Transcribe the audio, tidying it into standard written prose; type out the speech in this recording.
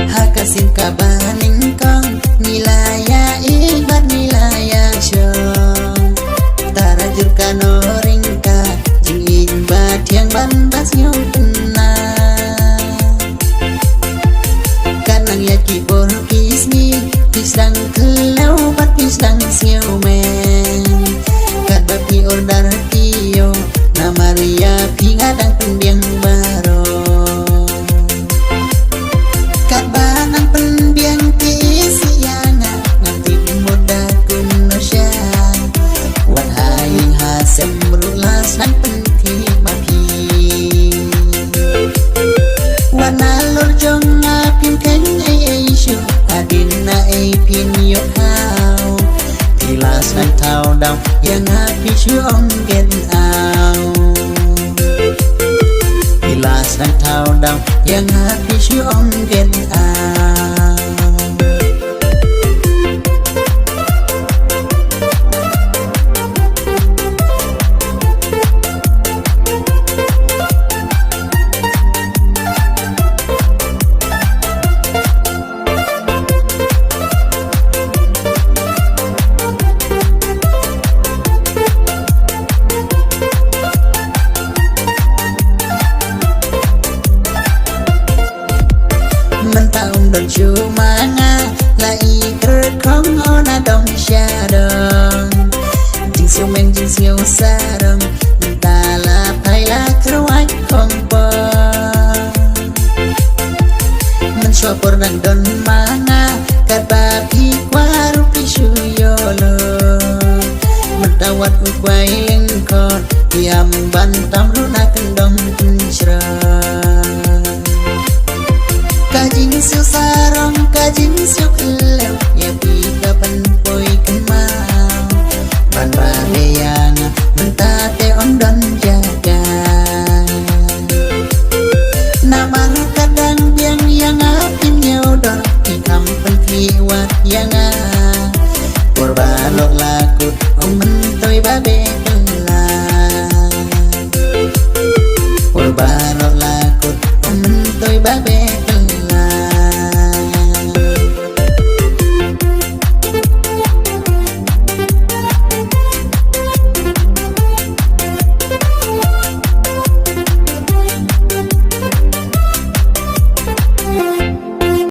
Hakasin kabaning kong nilaya ibat nilaya syong tarajur kanoring ka jing ibat yang banbas nyong tenang kanang yaki bor kisni pisang kelau bat pisang siau men kat bapi ordar tiyo na Maria pingadang pendiang baro kat banang pendiang tisiana nganti muda kunosya wan haing hasem merulas nan penti bapi wan alur jong ngapin keng ay syu adin na ay pinyo hao tilas nan tau daw yang hapi syu ong gen au tilas nan tau daw yang hapi syu ong gen au mentaum don cumanga lai kerkong ona dong syadong jing siu meng jing siu sarong mentala paila kerwai kongpo mensyopor nang don manga kat babi kwaru pisu yolo mentawat ukwai lengkon tiam bantam runa kendong kuncra kajing siu sarong kajing siu kelau ya pika penpoi kemau ban bareyang mentate ondon jaga nama kadang biang yang apin nyaudon ikam penkiwat yang korban lo laku om mentoi babe kelang korban lo laku om mentoi babe